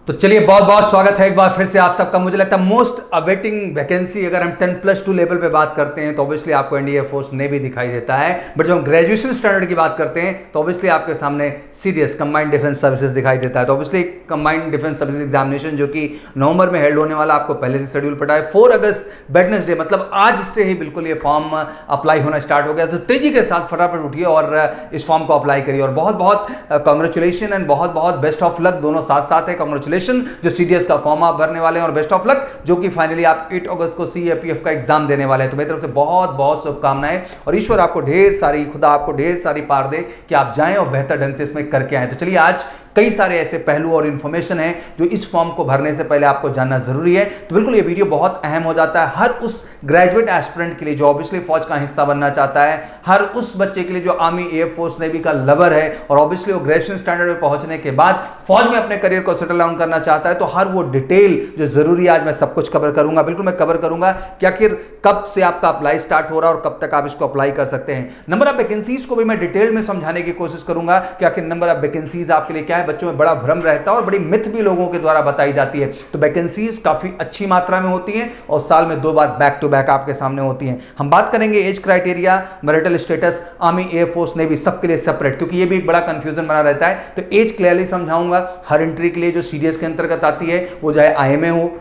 तो चलिए बहुत बहुत स्वागत है एक बार फिर से आप सबका। मुझे लगता है मोस्ट अवेटिंग वैकेंसी अगर हम 10+2 लेवल पे बात करते हैं तो ऑब्वियसली आपको इंडियन एयरफोर्स नेवी दिखाई देता है। बट जब हम ग्रेजुएशन स्टैंडर्ड की बात करते हैं तो ऑब्वियसली आपके सामने सीडीएस कंबाइंड डिफेंस सर्विसेज दिखाई देता है। तो obviously combined defence services examination जो कि नवंबर में हेल्ड होने वाला आपको पहले से शेड्यूल पड़ा है। 4 अगस्त वेडनेसडे मतलब आज से ही बिल्कुल ये फॉर्म अप्लाई होना स्टार्ट हो गया। तो तेजी के साथ फटाफट उठिए और इस फॉर्म को अप्लाई करिए। और बहुत बहुत कॉन्ग्रेचुलेशन एंड बहुत बहुत बेस्ट ऑफ लक, दोनों साथ साथ है। कॉन्ग्रेचुलेशन जो सीडीएस का फॉर्म आप भरने वाले हैं और बेस्ट ऑफ लक जो कि फाइनली आप 8 अगस्त को सीएपीएफ का एग्जाम देने वाले हैं। तो मेरी तरफ से बहुत बहुत शुभकामनाएं और ईश्वर आपको ढेर सारी, खुदा आपको ढेर सारी पार दे कि आप जाएं और बेहतर ढंग से इसमें करके आए। तो चलिए आज कई सारे ऐसे पहलू और इन्फॉर्मेशन है जो इस फॉर्म को भरने से पहले आपको जानना जरूरी है। तो बिल्कुल ये वीडियो बहुत अहम हो जाता है हर उस ग्रेजुएट एस्पिरेंट के लिए जो ऑब्वियसली फौज का हिस्सा बनना चाहता है, हर उस बच्चे के लिए जो आर्मी, एयरफोर्स, नेवी का लवर है और ऑब्वियसली वो ग्रेजुएशन स्टैंडर्ड में पहुंचने के बाद फौज में अपने करियर को सेटल डाउन करना चाहता है। तो हर वो डिटेल जो जरूरी है आज मैं सब कुछ कवर करूंगा। बिल्कुल मैं कवर करूंगा कि आखिर कब से आपका अप्लाई स्टार्ट हो रहा है और कब तक आप इसको अप्लाई कर सकते हैं। नंबर ऑफ वैकेंसीज को भी मैं डिटेल में समझाने की कोशिश करूंगा कि आखिर नंबर ऑफ वैकेंसीज आपके लिए क्या है। बच्चों में बड़ा भ्रम रहता है और बड़ी मिथ भी लोगों के द्वारा बताई जाती है। तो वैकेंसीज काफी अच्छी मात्रा में होती हैं और साल में 2 बार बैक टू बैक आपके सामने होती हैं। हम बात करेंगे age criteria, marital status, army, air force, navy सबके लिए सेपरेट, क्योंकि ये भी एक बड़ा कंफ्यूजन बना रहता है। तो एज क्लियरली समझाऊंगा। हर एंट्री के लिए जो सीडीएस के अंतर्गत आती है वो चाहे आईएमए हो,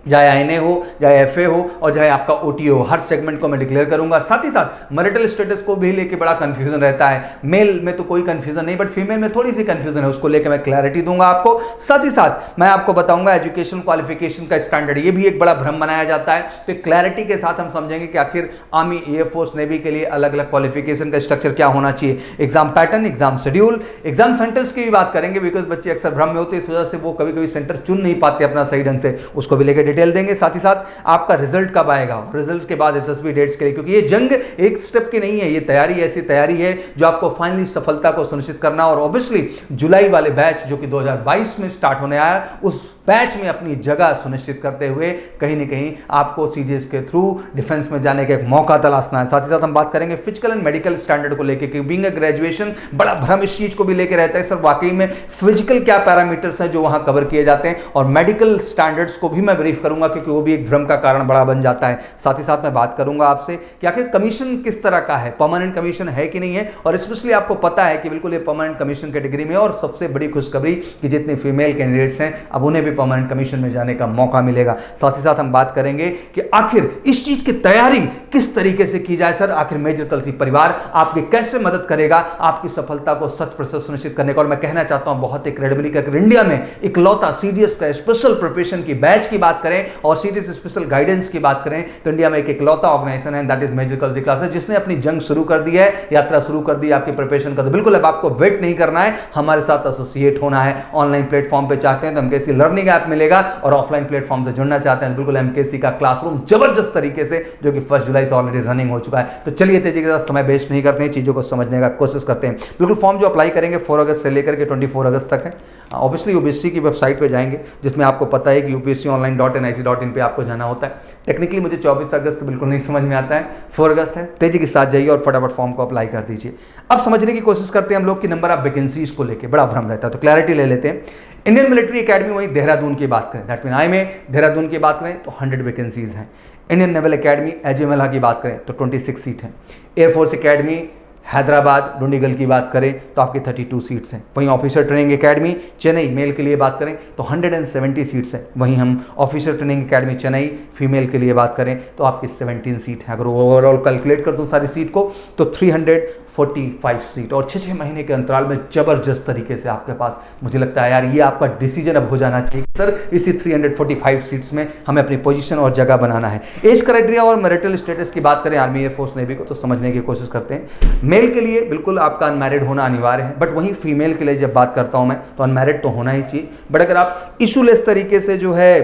चाहे आईएनए हो, चाहे एफए हो और चाहे आपका ओटीओ हो, हर सेगमेंट को मैं डिक्लेयर करूंगा। साथ ही साथ मैरिटल स्टेटस को भी लेके बड़ा कंफ्यूजन रहता है। मेल में तो कोई कंफ्यूजन नहीं बट फीमेल में थोड़ी सी कंफ्यूजन है, उसको लेके मैं क्लैरिटी दूंगा आपको। साथ ही साथ मैं आपको बताऊंगा एजुकेशन क्वालिफिकेशन का स्टैंडर्ड, ये भी एक बड़ा भ्रम बनाया जाता है। तो क्लैरिटी के साथ हम समझेंगे कि आखिर आर्मी, एयरफोर्स, नेवी के लिए अलग अलग क्वालिफिकेशन का स्ट्रक्चर क्या होना चाहिए, exam pattern, exam schedule, exam centres की भी बात करेंगे बिकॉज बच्चे अक्सर भ्रम में होते हैं, इस वजह से वो कभी कभी सेंटर चुन नहीं पाते अपना सही ढंग से, उसको भी लेकर डिटेल देंगे। साथ ही साथ आपका रिजल्ट कब आएगा, रिजल्ट के बाद एसएसबी डेट्स के लिए, क्योंकि ये जंग एक स्टेप की नहीं है, ये तैयारी ऐसी तैयारी है जो आपको फाइनली सफलता को सुनिश्चित करना। और ऑब्वियसली जुलाई वाले बैच जो कि 2022 में स्टार्ट होने आया, उस बैच में अपनी जगह सुनिश्चित करते हुए कहीं ना कहीं आपको सीडीएस के थ्रू डिफेंस में जाने का एक मौका तलाशना है। साथ ही साथ हम बात करेंगे फिजिकल एंड मेडिकल स्टैंडर्ड को लेकर, क्योंकि बीइंग अ ग्रेजुएशन बड़ा भ्रम इस चीज को भी लेकर रहता है सर वाकई में फिजिकल क्या पैरामीटर्स हैं जो वहां कवर किए जाते हैं, और मेडिकल स्टैंडर्ड्स को भी मैं ब्रीफ करूंगा क्योंकि वो भी एक भ्रम का कारण बड़ा बन जाता है। साथ ही साथ मैं बात करूंगा आपसे कि आखिर कमीशन किस तरह का है, परमानेंट कमीशन है कि नहीं है, और स्पेशली आपको पता है कि बिल्कुल ये परमानेंट कमीशन कैटेगरी में। और सबसे बड़ी खुशखबरी कि जितने फीमेल कैंडिडेट्स हैं अब उन्हें भी परमानेंट कमीशन में जाने का मौका मिलेगा। साथ ही साथ हम बात करेंगे कि आखिर इस चीज की तैयारी किस तरीके से की जाए। सर आखिर मेजर कलसी परिवार आपकी कैसे मदद करेगा आपकी सफलता को 100% सुनिश्चित करने का। और मैं कहना चाहता हूं बहुत क्रेडिबली कि अगर इंडिया में इकलौता सीडीएस का स्पेशल प्रिपरेशन की बैच की बात करें और सीडीएस स्पेशल गाइडेंस की बात करें तो इंडिया में एक इकलौता ऑर्गेनाइजेशन है, that is major Kalsi classes, जिसने अपनी जंग शुरू कर दी है, यात्रा शुरू कर दी आपकी प्रिपरेशन का। तो बिल्कुल अब आपको वेट नहीं करना है, हमारे साथ एसोसिएट होना है। ऑनलाइन प्लेटफॉर्म पे चाहते हैं तो एमकेसी लर्निंग ऐप मिलेगा और ऑफलाइन प्लेटफॉर्म से जुड़ना चाहते हैं बिल्कुल एमकेसी का क्लासरूम जबरदस्त तरीके से जो कि 1 जुलाई से ऑलरेडी रनिंग हो चुका है। तो चलिए तेजी के साथ समय वेस्ट नहीं करते हैं, चीजों को समझने का कोशिश करते हैं। बिल्कुल फॉर्म जो अप्लाई करेंगे 4 अगस्त से लेकर के 24 अगस्त तक है। ऑब्वियसली यूपीएससी की वेबसाइट पे जाएंगे जिसमें आपको पता है कि upsconline.nic.in पे आपको जाना होता है। टेक्निकली मुझे 24 अगस्त बिल्कुल नहीं समझ में आता है, 4 अगस्त है। तेजी के साथ जाइए और फटाफट फॉर्म को अप्लाई कर दीजिए। अब समझने की कोशिश करते हैं हम लोग कि नंबर ऑफ वैकेंसीज को लेकर बड़ा भ्रम रहता है, तो क्लैरिटी ले लेते हैं। इंडियन मिलिट्री एकेडमी वहीं देहरादून की बात करें, दैट मीन आईएमए देहरादून की बात करें तो 100 वैकेंसीज हैं। इंडियन नेवल एकेडमी एजीएमएलआ की बात करें तो 26 सीट हैं। एयरफोर्स एकेडमी हैदराबाद डुंडीगल की बात करें तो आपकी 32 सीट्स हैं। वहीं officer training academy Chennai male के लिए बात करें तो 170 सीट्स हैं। वहीं हम officer training academy Chennai female के लिए बात करें तो आपकी 17 सीट है। अगर ओवरऑल कैलकुलेट कर दूं सारी सीट को तो 345 सीट, और 6-6 महीने के अंतराल में जबरदस्त तरीके से आपके पास, मुझे लगता है यार ये आपका डिसीजन अब हो जाना चाहिए सर इसी 345 सीट्स में हमें अपनी पोजीशन और जगह बनाना है। एज क्राइटेरिया और मैरिटल स्टेटस की बात करें आर्मी, एयरफोर्स, नेवी को तो समझने की कोशिश करते हैं। मेल के लिए बिल्कुल आपका अनमैरिड होना अनिवार्य है, बट वहीं फीमेल के लिए जब बात करता हूं मैं तो अनमैरिड तो होना ही चाहिए। बट अगर आप इशूलेस तरीके से जो है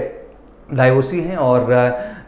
डाइवोर्सी हैं और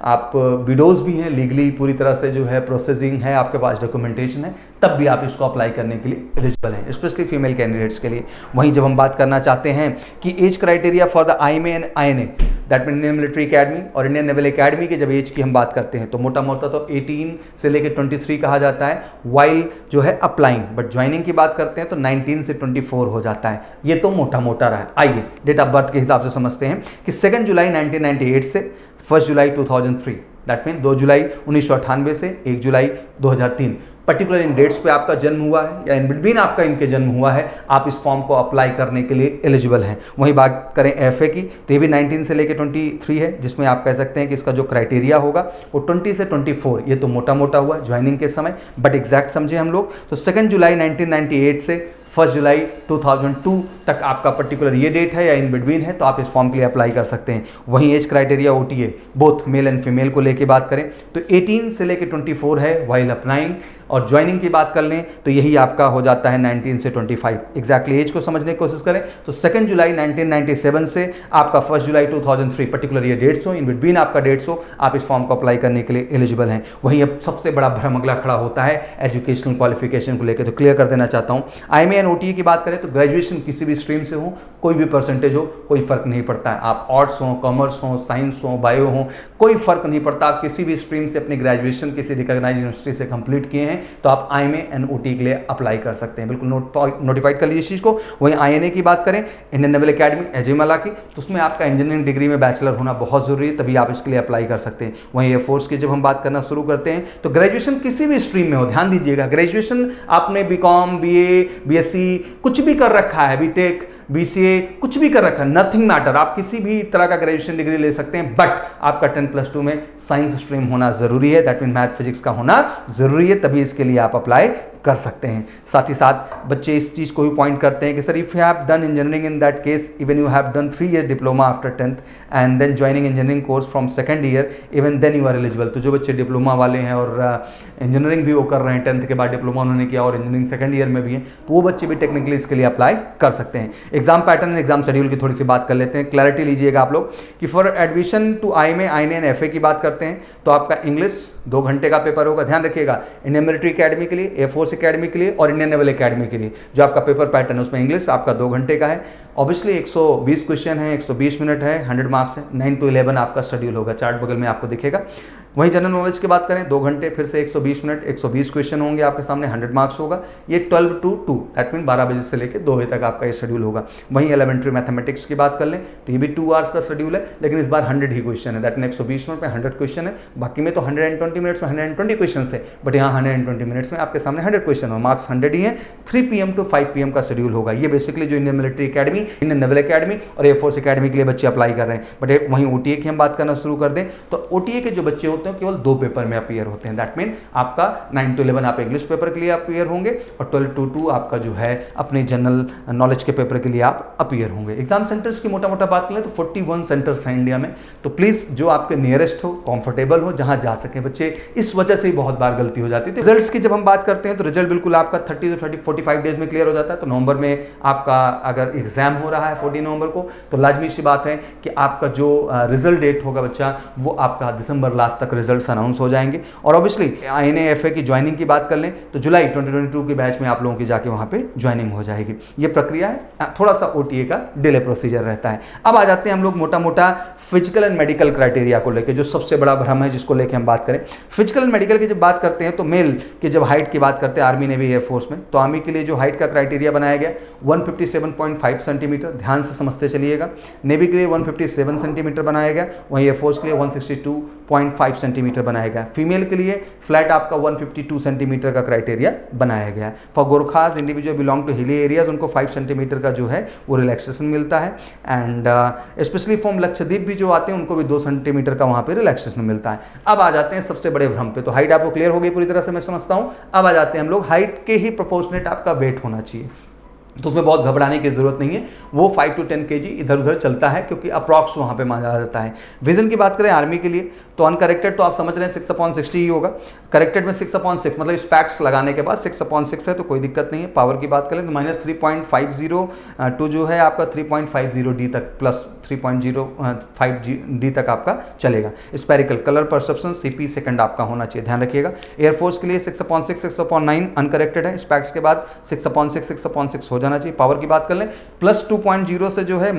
आप विडोज भी हैं, लीगली पूरी तरह से जो है प्रोसेसिंग है, आपके पास डॉक्यूमेंटेशन है, तब भी आप इसको अप्लाई करने के लिए एलिजिबल हैं, स्पेशली फीमेल कैंडिडेट्स के लिए। वहीं जब हम बात करना चाहते हैं कि age criteria for the IMA and INA, that mean Indian military academy और इंडियन नेवल अकेडमी के जब एज की हम बात करते हैं तो मोटा मोटा तो 18 से लेकर 23 कहा जाता है, वाइल जो है अप्लाइंग, बट ज्वाइनिंग की बात करते हैं तो 19 से 24 हो जाता है। ये तो मोटा मोटा रहा है। आइए डेट ऑफ बर्थ के हिसाब से समझते हैं कि 2 जुलाई 1998 से 1 जुलाई 2003, दैट मीन 2 जुलाई 1998 से 1 जुलाई 2003 पर्टिकुलर इन डेट्स पे आपका जन्म हुआ है या इन बिटवीन आपका इनके जन्म हुआ है, आप इस फॉर्म को अप्लाई करने के लिए एलिजिबल हैं। वहीं बात करें एफए की तो ये भी 19 से लेकर 23 है, जिसमें आप कह सकते हैं कि इसका जो क्राइटेरिया होगा वो 20 से 24, ये तो मोटा मोटा हुआ ज्वाइनिंग के समय, बट एग्जैक्ट समझे हम लोग तो 2 जुलाई 1998 से 1 जुलाई 2002 तक आपका पर्टिकुलर ये डेट है या इन बिटवीन है, तो आप इस फॉर्म के लिए अप्लाई कर सकते हैं। वहीं age criteria OTA both male and female को लेके बात करें तो 18 से लेके 24 है वाइल अप्लाइंग, और ज्वाइनिंग की बात कर लें तो यही आपका हो जाता है 19 से 25। एग्जैक्टली एज को समझने की कोशिश करें तो 2 जुलाई 1997 से आपका 1 जुलाई 2003 पर्टिकुलर ये डेट्स हो, इन बिटवीन आपका डेट्स हो, आप इस फॉर्म को अप्लाई करने के लिए एलिजिबल हैं। वहीं अब सबसे बड़ा भ्रम अगला खड़ा होता है एजुकेशनल क्वालिफिकेशन को लेकर, तो क्लियर कर देना चाहता हूँ। IMA एंड OTE की बात करें तो ग्रेजुएशन किसी भी स्ट्रीम से हो, कोई भी परसेंटेज हो, कोई फर्क नहीं पड़ता है। आप आर्ट्स हो, कॉमर्स हो, साइंस हो, बायो हो, कोई फर्क नहीं पड़ता। आप किसी भी स्ट्रीम से अपनी ग्रेजुएशन किसी रिकॉग्नाइज्ड यूनिवर्सिटी से कंप्लीट किए हैं तो आप IMA एंड OTE के लिए अप्लाई कर सकते हैं। बिल्कुल नोटिफाइड कर लीजिए इस चीज़ को। वहीं INA की बात करें इंडियन नेवल अकेडमी एजेमला की, तो उसमें आपका इंजीनियरिंग डिग्री में बैचलर होना बहुत जरूरी है, तभी आप इसके लिए अप्लाई कर सकते हैं। वहीं एयरफोर्स की जब हम बात करना शुरू करते हैं तो ग्रेजुएशन किसी भी स्ट्रीम में हो, ध्यान दीजिएगा, ग्रेजुएशन आपने BCom, BA, BSc कुछ भी कर रखा है, BTech, BCA कुछ भी कर रखा है, नथिंग मैटर, आप किसी भी तरह का ग्रेजुएशन डिग्री ले सकते हैं, बट आपका 10+2 में साइंस स्ट्रीम होना जरूरी है, दैट मीन मैथ फिजिक्स का होना जरूरी है, तभी इसके लिए आप अप्लाई कर सकते हैं। साथ ही साथ बच्चे इस चीज़ को भी पॉइंट करते हैं कि sir if you have done engineering in that case even you have done 3 years diploma after 10th and then joining engineering course from 2nd year even then you are eligible. तो जो बच्चे diploma वाले हैं और engineering भी वो कर रहे हैं, 10th के बाद डिप्लोमा उन्होंने किया और इंजीनियरिंग 2nd year में भी है, तो वो बच्चे भी टेक्निकली इसके लिए अप्लाई कर सकते हैं। Exam pattern and exam schedule की थोड़ी सी बात कर लेते हैं, क्लैरिटी लीजिएगा आप लोग कि for admission to IMA, INA and FA की बात करते हैं तो आपका इंग्लिश 2 घंटे का पेपर होगा, ध्यान रखिएगा, इंडियन मिलिट्री अकेडमी के लिए, एयरफोर्स अकेडमी के लिए और इंडियन नेवल अकेडमी के लिए जो आपका पेपर पैटर्न है उसमें इंग्लिश आपका 2 घंटे का है। ऑब्वियसली 120 क्वेश्चन है, 120 मिनट है, 100 मार्क्स है, 9 to 11 आपका शेड्यूल होगा, चार्ट बगल में आपको दिखेगा। वहीं जनरल नॉलेज की बात करें 2 घंटे, फिर से 120 मिनट, 120 क्वेश्चन होंगे आपके सामने, 100 मार्क्स होगा। ये 12 to 2 दैट मीन 12 बजे से लेकर 2 बजे तक आपका ये शेड्यूल होगा। वहीं एलिमेंट्री मैथमेटिक्स की बात कर लें तो ये भी 2 hours का शेड्यूल है, लेकिन इस बार 100 ही क्वेश्चन है, दैट मीन 120 मिनट में 100 क्वेश्चन है। बाकी में तो 120 मिनट्स में 120 क्वेश्चन थे, बट यहाँ 120 मिनट्स में आपके सामने 100 क्वेश्चन हो, मार्क्स 100 ही हैं। 3 PM to 5 PM का शेड्यूल होगा। ये बेसिकली जो Indian military academy, Indian naval academy और एयरफोर्स अकेडमी के लिए बच्चे अप्लाई कर रहे हैं। बट वहीं OTA की हम बात करना शुरू कर दें तो OTA के जो बच्चे होते हैं केवल 2 पेपर में अपीयर होते हैं, दैट मीन आपका 9 to 11 आप इंग्लिश पेपर के लिए अपीयर होंगे और 12 to 2 आपका जो है अपने जनरल नॉलेज के पेपर के लिए आप अपीयर होंगे। एग्जाम सेंटर्स की मोटा मोटा बात करें तो 41 सेंटर्स हैं इंडिया में, तो प्लीज जो आपके नियरेस्ट हो, कंफर्टेबल हो, जहां जा सके बच्चे, इस वजह से ही बहुत बार गलती हो जाती है। रिजल्ट्स की जब हम बात करते हैं तो रिजल्ट बिल्कुल आपका 30 to 45 डेज में क्लियर हो जाता है। तो नवंबर में आपका अगर एग्जाम हो रहा है 14 नवंबर को, तो लाजमी सी बात है कि आपका जो रिजल्ट डेट होगा बच्चा वो आपका दिसंबर लास्ट तक रिजल्ट्स अनाउंस हो जाएंगे। और ऑब्वियसली INA FA की ज्वाइनिंग की बात कर लें तो जुलाई 2022 के बैच में आप लोगों की जाके वहां पे ज्वाइनिंग हो जाएगी। ये प्रक्रिया है, थोड़ा सा OTA का डिले प्रोसीजर रहता है। अब आ जाते हैं हम लोग मोटा मोटा फिजिकल एंड मेडिकल क्राइटेरिया को लेकर, जो सबसे बड़ा भ्रम है जिसको लेकर हम बात करें। फिजिकल एंड मेडिकल की जब बात करते हैं तो मेल की जब हाइट की बात करते हैं आर्मी, नेवी, एयरफोर्स में, तो आर्मी के लिए जो हाइट का क्राइटेरिया बनाया गया 157.5 सेंटीमीटर, ध्यान से समझते चलिएगा। नेवी के लिए 157 सेंटीमीटर बनाया गया, वहीं एयरफोर्स के लिए 162.5 सेंटीमीटर बनाया गया। फीमेल के लिए फ्लैट आपका 152 सेंटीमीटर का क्राइटेरिया बनाया गया है। For Gorkhas individual belong to hilly areas उनको 5 सेंटीमीटर का जो है वो रिलैक्सेशन मिलता है। एंड स्पेशली फ्रॉम लक्षद्वीप भी जो आते हैं उनको भी 2 सेंटीमीटर का वहाँ पे रिलैक्सेशन मिलता है। अब आ जाते हैं सबसे बड़े भ्रम पे। तो हाइट आपको क्लियर हो गई पूरी तरह से, मैं समझता हूँ। अब आ जाते हैं हम लोग हाइट के ही प्रोपोर्शनेट आपका वेट होना चाहिए, तो उसमें बहुत घबराने की जरूरत नहीं है, वो 5 to 10 kg इधर उधर चलता है क्योंकि अप्रॉक्स वहाँ पे माना जाता है। विजन की बात करें आर्मी के लिए तो अनकरेक्टेड तो आप समझ रहे हैं 6/60 ही होगा, करेक्टेड में 6/6 मतलब स्पैक्स लगाने के बाद 6/6 है तो कोई दिक्कत नहीं है। पावर की बात करें तो -3.50 जो है आपका 3.50D तक प्लस 3.05D तक आपका चलेगा। Spherical colour perception CP second आपका होना चाहिए, ध्यान रखिएगा। एयरफोर्स के लिए 6/6 6/9 अनकरेक्टेड है, स्पैक्स के बाद 6/6 6/6 हो जाना चाहिए। पावर की बात कर लें +2.0 से जो है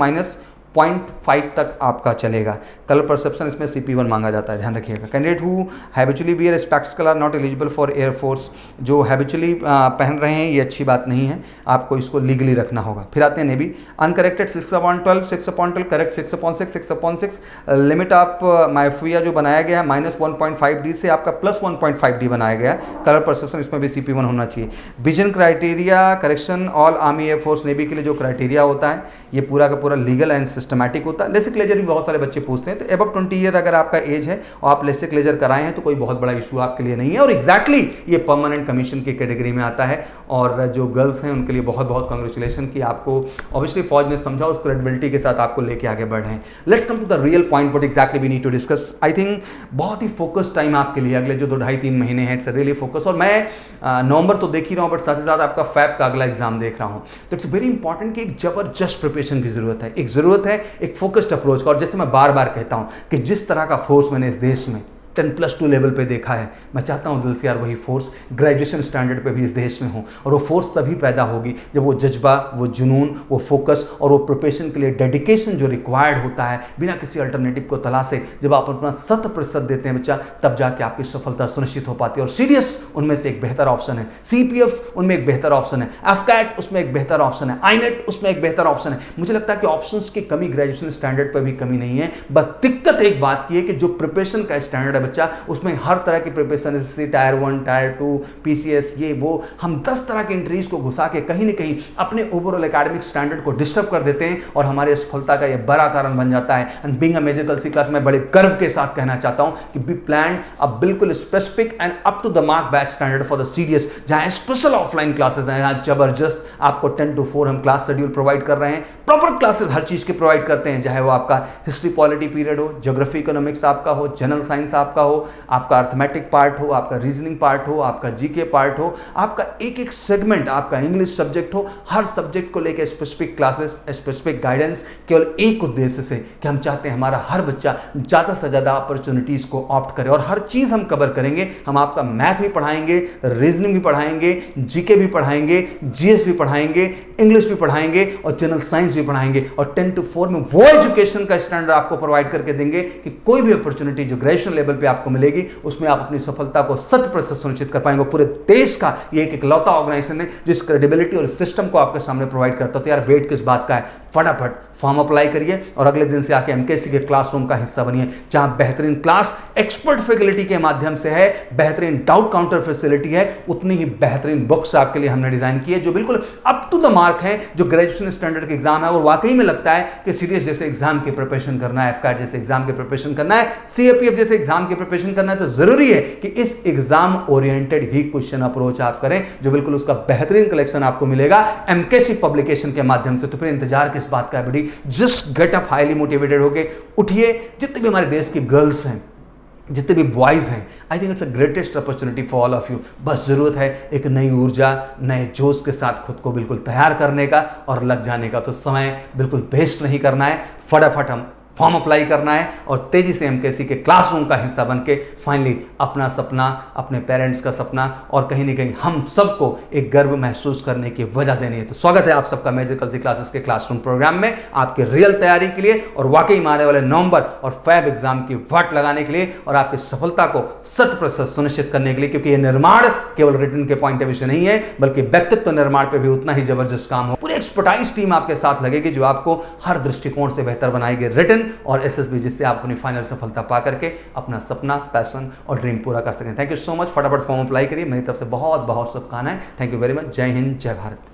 0.5 तक आपका चलेगा। कलर परसेप्शन इसमें CP1 मांगा जाता है, ध्यान रखिएगा। Candidate who habitually wear spectacle are not eligible for air force, जो हैबिचुअली पहन रहे हैं ये अच्छी बात नहीं है, आपको इसको लीगली रखना होगा। फिर आते हैं navy. Uncorrected 6/12, 6/12, correct 6/6, 6/6, limit of myopia जो बनाया गया है -1.5D से आपका +1.5D बनाया गया है। कलर परसेप्शन इसमें भी CP1 होना चाहिए। Vision criteria correction all army air force navy के लिए जो क्राइटेरिया होता है ये पूरा का पूरा लीगल एंड सिस्टमैटिक होता है। लेसिक लेजर भी बहुत सारे बच्चे पूछते हैं, तो एबव 20 ईयर अगर आपका एज है और आप लेसिक लेजर कराए हैं तो कोई बहुत बड़ा इशू आपके लिए नहीं है, और एग्जैक्टली ये परमानेंट कमीशन की कैटेगरी में आता है। और जो गर्ल्स हैं उनके लिए बहुत बहुत कांग्रेचुलेशन कि आपको ऑब्वियसली फौज ने समझा, उस क्रेडिबिलिटी के साथ आपको लेके आगे बढ़ रहे हैं। Let's come to the real point what exactly we need to discuss. I think बहुत ही फोकस टाइम आपके लिए अगले जो 2-2.5-3 महीने हैं, इट्स रियली फोकस। और मैं नवंबर तो देख ही रहा हूँ, बट साथ ही साथ आपका फैब का अगला एग्जाम देख रहा हूँ, तो इट्स वेरी इंपॉर्टेंट कि एक जबरदस्त प्रिपरेशन की जरूरत है, एक जरूरत है एक फोकस्ड अप्रोच का। और जैसे मैं बार बार कहता हूँ कि जिस तरह का फोर्स मैंने इस देश में 10+2 लेवल पे देखा है, मैं चाहता हूँ दिल से यार वही फोर्स ग्रेजुएशन स्टैंडर्ड पे भी इस देश में हो। और वो फोर्स तभी पैदा होगी जब वो जज्बा, वो जुनून, वो फोकस और वो प्रिपरेशन के लिए डेडिकेशन जो रिक्वायर्ड होता है बिना किसी अल्टरनेटिव को तलाशे, जब आप अपना 100% देते हैं बच्चा, तब जाके आपकी सफलता सुनिश्चित हो पाती है। और सीरियस उनमें से एक बेहतर ऑप्शन है, CPF उनमें एक बेहतर ऑप्शन है, AFCAT उसमें एक बेहतर ऑप्शन है, INET उसमें एक बेहतर ऑप्शन है। मुझे लगता है कि ऑप्शंस की कमी ग्रेजुएशन स्टैंडर्ड पर भी कमी नहीं है, बस दिक्कत एक बात की है कि जो प्रिपरेशन का स्टैंडर्ड बच्चा, उसमें हर तरह की प्रिपरेशन, जैसे टायर 1, टायर 2, PCS, ये वो, हम 10 तरह के इंट्रीज को घुसा के कहीं ना कहीं अपने ओवरऑल एकेडमिक स्टैंडर्ड को डिस्टर्ब कर देते हैं, और हमारे सफलता का ये बड़ा कारण बन जाता है। And being a major girls class में बड़े गर्व के साथ कहना चाहता हूं कि बी प्लान अ बिल्कुल specific and up to the mark batch standard for the serious, जहां स्पेशल ऑफलाइन क्लासेस हैं, जहां जबरदस्त आपको 10 to 4 हम क्लास शेड्यूल प्रोवाइड कर रहे हैं, प्रॉपर क्लासेस हर चीज के प्रोवाइड करते हैं, चाहे वो आपका हिस्ट्री पॉलिटी पीरियड हो, ज्योग्राफी इकोनॉमिक्स आपका हो, जनरल साइंस आपका हो, आपका अर्थमेटिक पार्ट हो, आपका रीजनिंग पार्ट हो, आपका जीके पार्ट हो, आपका एक एक सेगमेंट, आपका इंग्लिश सब्जेक्ट हो, हर सब्जेक्ट को लेकर स्पेसिफिक क्लासेस, स्पेसिफिक गाइडेंस, केवल एक उद्देश्य से कि हम चाहते हैं हमारा हर बच्चा ज्यादा से ज्यादा अपॉर्चुनिटीज को ऑप्ट करे। और हर चीज हम कवर करेंगे, हम आपका मैथ भी पढ़ाएंगे, रीजनिंग भी पढ़ाएंगे, जीके भी पढ़ाएंगे, जीएस भी पढ़ाएंगे, इंग्लिश भी पढ़ाएंगे और जनरल साइंस भी पढ़ाएंगे। और 10 to 4 में वो एजुकेशन का स्टैंडर्ड आपको प्रोवाइड करके देंगे कि कोई भी अपॉर्चुनिटी जो ग्रेजुएशन लेवल पे आपको मिलेगी उसमें आप अपनी सफलता को 100% सुनिश्चित कर पाएंगे। पूरे देश का ये एक इकलौता ऑर्गेनाइजेशन है जो इस क्रेडिबिलिटी और सिस्टम को आपके सामने प्रोवाइड करता है। तो यार वेट किस बात का है, फटाफट फॉर्म अप्लाई करिए और अगले दिन से आके एमकेसी के क्लासरूम का हिस्सा बनिए, जहां बेहतरीन क्लास एक्सपर्ट फैकल्टी के माध्यम से है, बेहतरीन डाउट काउंटर फैसिलिटी है, उतनी ही बेहतरीन बुक्स आपके लिए हमने डिजाइन की है जो बिल्कुल अप टू द मार्क है, जो ग्रेजुएशन स्टैंडर्ड के एग्जाम है। और वाकई में लगता है कि सीडीएस जैसे एग्जाम की प्रिपरेशन करना है, एफकाट जैसे एग्जाम की प्रिपरेशन करना है, सीएपीएफ जैसे एग्जाम की प्रिपरेशन करना है, तो जरूरी है कि इस एग्जाम ओरिएंटेड ही क्वेश्चन अप्रोच आप करें, जो बिल्कुल उसका बेहतरीन कलेक्शन आपको मिलेगा एमकेसी पब्लिकेशन के माध्यम से। तो फिर इंतजार किस बात का है बेटी, just get up highly motivated होके उठिए। जितने भी हमारे देश की गर्ल्स हैं, जितने भी बॉयज हैं, I think it's a greatest opportunity for all of you. बस जरूरत है एक नई ऊर्जा, नए जोश के साथ खुद को बिल्कुल तैयार करने का और लग जाने का। तो समय बिल्कुल वेस्ट नहीं करना है, फटाफट हम फॉर्म अप्लाई करना है और तेजी से एमकेसी के क्लासरूम का हिस्सा बनके फाइनली अपना सपना, अपने पेरेंट्स का सपना और कहीं ना कहीं हम सबको एक गर्व महसूस करने की वजह देनी है। तो स्वागत है आप सबका मेजर कल्सी क्लासेस के क्लासरूम प्रोग्राम में, आपके रियल तैयारी के लिए और वाकई में आने वाले नवंबर और फैब एग्जाम की वाट लगाने के लिए और आपकी सफलता को 100% सुनिश्चित करने के लिए, क्योंकि यह निर्माण केवल रिटर्न के पॉइंट ऑफ व्यू से नहीं है, बल्कि व्यक्तित्व निर्माण पर भी उतना ही जबरदस्त काम हो। पूरी एक्सपर्टाइज टीम आपके साथ लगेगी जो आपको हर दृष्टिकोण से बेहतर बनाएगी रिटर्न और एसएसबी, जिससे आप अपनी फाइनल सफलता पा करके अपना सपना, पैशन और ड्रीम पूरा कर सकें। Thank you so much. फटाफट फॉर्म अप्लाई करिए। मेरी तरफ से बहुत बहुत शुभकामनाएं। Thank you very much. जय हिंद, जय भारत।